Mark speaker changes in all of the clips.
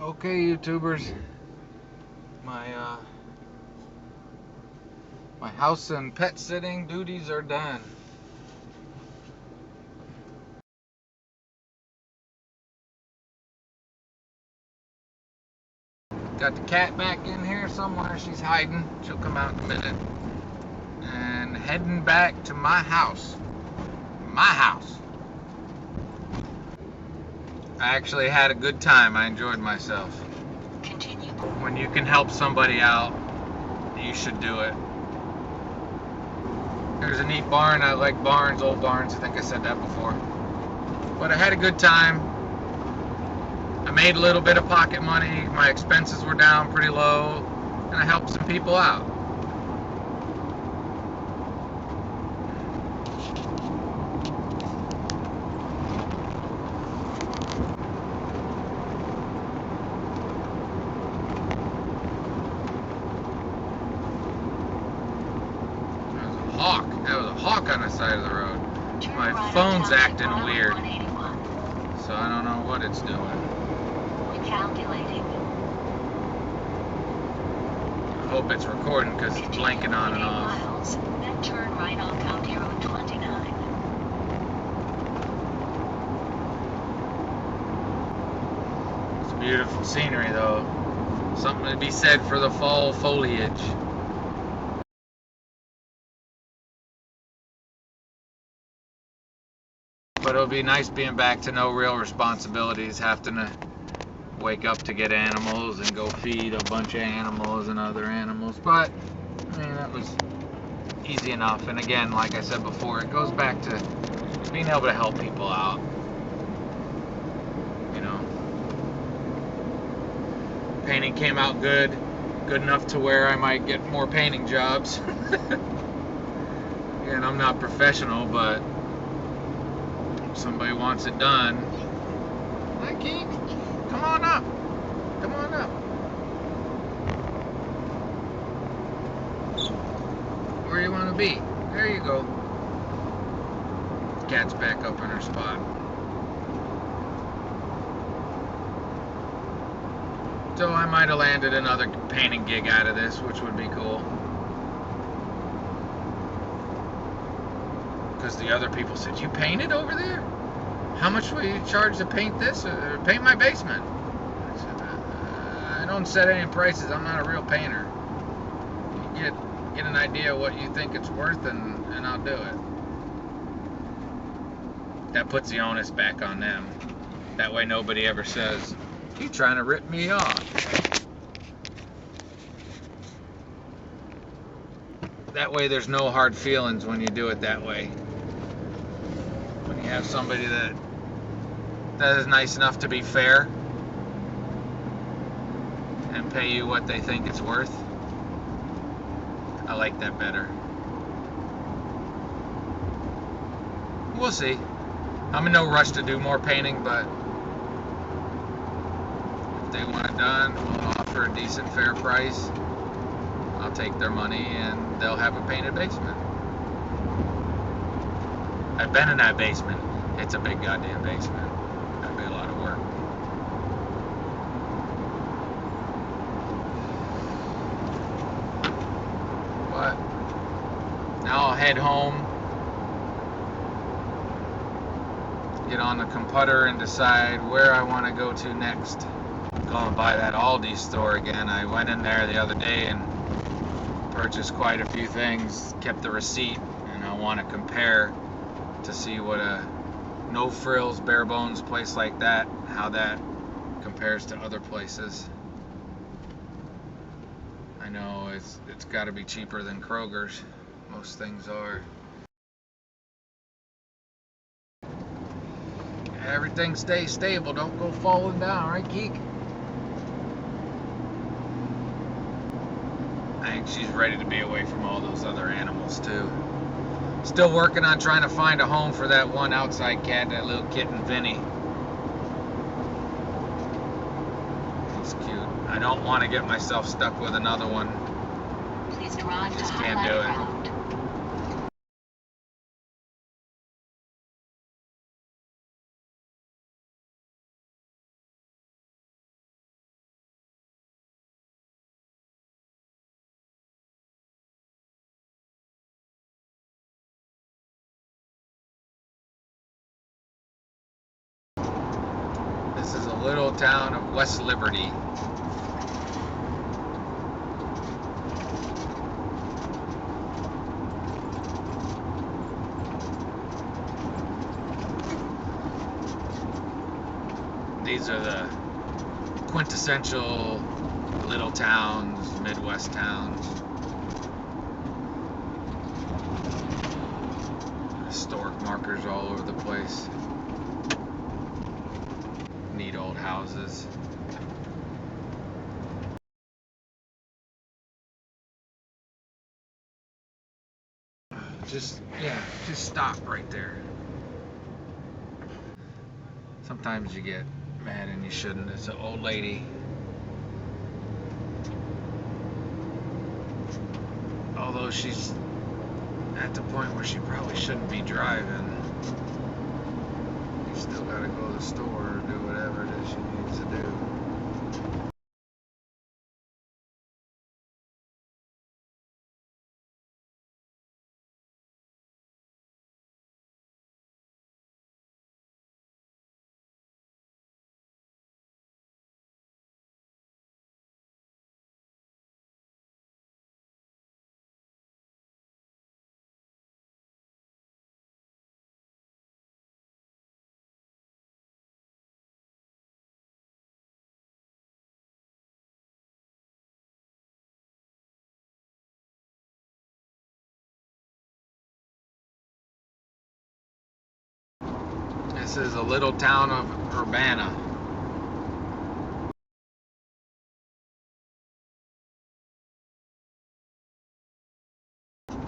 Speaker 1: Okay, YouTubers, my my house and pet sitting duties are done. Got the cat back in here somewhere. She's hiding. She'll come out in a minute. And heading back to my house. My house. I actually had a good time. I enjoyed myself.
Speaker 2: Continue.
Speaker 1: When you can help somebody out, you should do it. There's a neat barn. I like barns, old barns. I think I said that before. But I had a good time. I made a little bit of pocket money. My expenses were down pretty low. And I helped some people out. There was a hawk on the side of the road. My phone's acting weird, so I don't know what it's doing.
Speaker 2: Recalculating.
Speaker 1: I hope it's recording because it's blinking on and off.
Speaker 2: Miles, then turn right on County Road 29.
Speaker 1: It's beautiful scenery though. Something to be said for the fall foliage. But it'll be nice being back to no real responsibilities, having to wake up to get animals and go feed a bunch of animals and other animals. But, I mean, that was easy enough. And again, like I said before, it goes back to being able to help people out. You know, painting came out good enough to where I might get more painting jobs. And I'm not professional, but if somebody wants it done, hi Keith, come on up. Come on up. Where you want to be? There you go. Cat's back up in her spot. So I might have landed another painting gig out of this, which would be cool. Because the other people said, you painted over there? How much will you charge to paint this? Or paint my basement? I said, I don't set any prices. I'm not a real painter. You get an idea of what you think it's worth, and I'll do it. That puts the onus back on them. That way nobody ever says, you trying to rip me off. That way there's no hard feelings when you do it that way. When you have somebody that is nice enough to be fair and pay you what they think it's worth, I like that better. We'll see. I'm in no rush to do more painting, but if they want it done, we'll offer a decent fair price. I'll take their money and they'll have a painted basement. I've been in that basement. It's a big goddamn basement. That'd be a lot of work. But now I'll head home, get on the computer and decide where I want to go to next. Go and buy that Aldi store again. I went in there the other day and purchased quite a few things, kept the receipt, and I want to compare to see what a no frills, bare bones place like that, how that compares to other places. I know it's got to be cheaper than Kroger's. Most things are. Everything stays stable, don't go falling down, right, Keek? I think she's ready to be away from all those other animals too. Still working on trying to find a home for that one outside cat, that little kitten Vinny. He's cute. I don't want to get myself stuck with another one.
Speaker 2: Please drive
Speaker 1: Just
Speaker 2: to
Speaker 1: can't do it.
Speaker 2: Road.
Speaker 1: little town of West Liberty. These are the quintessential little towns, Midwest towns. Historic markers all over the place. Neat old houses. Just stop right there. Sometimes you get mad and you shouldn't. It's an old lady. Although she's at the point where she probably shouldn't be driving, you still gotta go to the store or do whatever it is she needs to do. This is a little town of Urbana.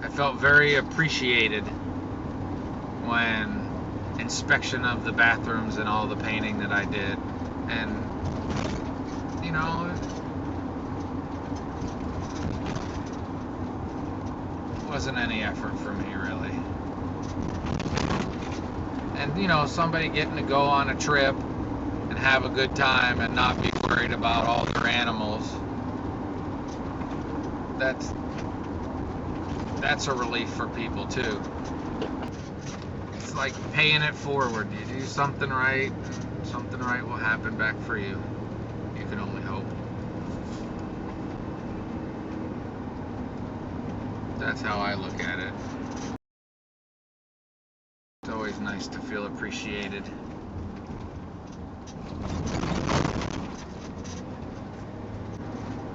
Speaker 1: I felt very appreciated when inspection of the bathrooms and all the painting that I did. And, you know, it wasn't any effort for me, really. And, you know, somebody getting to go on a trip and have a good time and not be worried about all their animals, that's a relief for people too. It's like paying it forward. You do something right, and something right will happen back for you. You can only hope. That's how I look at it. It's always nice to feel appreciated.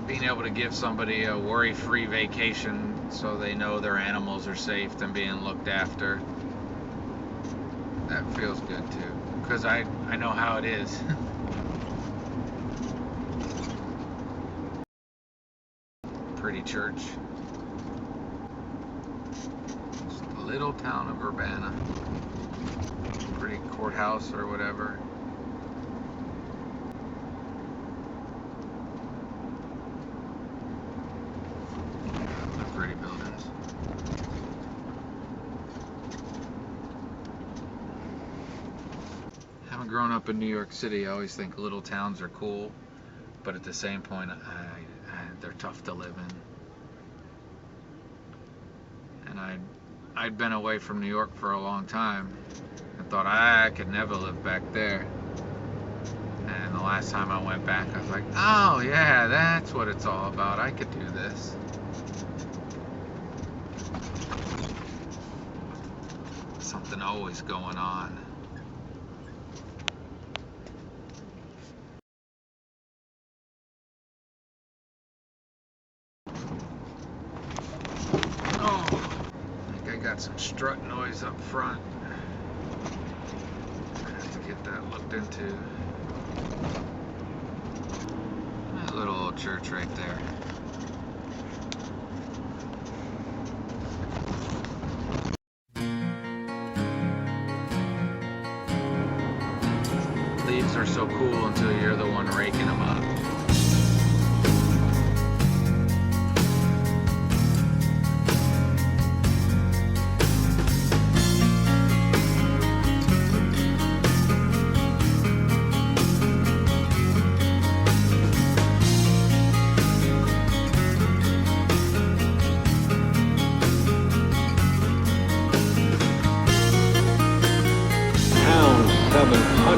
Speaker 1: Being able to give somebody a worry-free vacation so they know their animals are safe and being looked after, that feels good too, because I know how it is. Pretty church. Just a little town of Urbana. Pretty courthouse or whatever. Pretty buildings. Having grown up in New York City, I always think little towns are cool, but at the same point, they're tough to live in. And I'd been away from New York for a long time and thought I could never live back there. And the last time I went back, I was like, oh yeah, that's what it's all about. I could do this. Something always going on. Oh, I think I got some strut noise up front. I have to get that looked into. That little old church right there. Leaves are so cool until you're the one raking them up.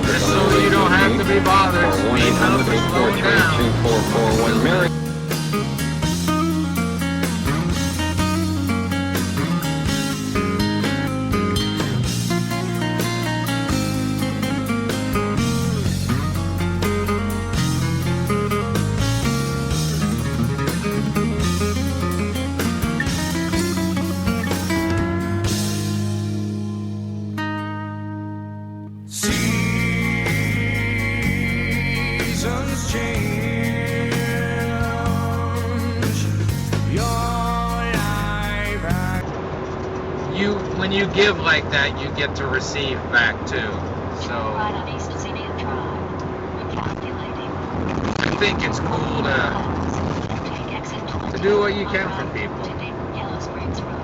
Speaker 1: Just so you don't have to be bothered.
Speaker 3: change your life.
Speaker 1: When you give like that, you get to receive back too.
Speaker 2: Turn
Speaker 1: So
Speaker 2: right on East Scenic Drive. Recalculating.
Speaker 1: I think it's cool
Speaker 2: Take exit 20
Speaker 1: to do what you
Speaker 2: on
Speaker 1: can for
Speaker 2: right
Speaker 1: people.
Speaker 2: to Yellow Springs Road.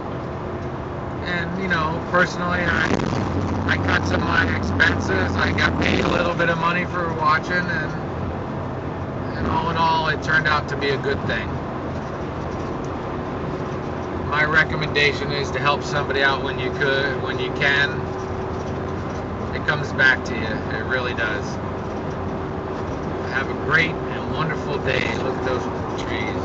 Speaker 1: And you know, personally, I cut some of my expenses. I got paid a little bit of money for watching, and all in all, it turned out to be a good thing. My recommendation is to help somebody out when you can. It comes back to you. It really does. Have a great and wonderful day. Look at those trees.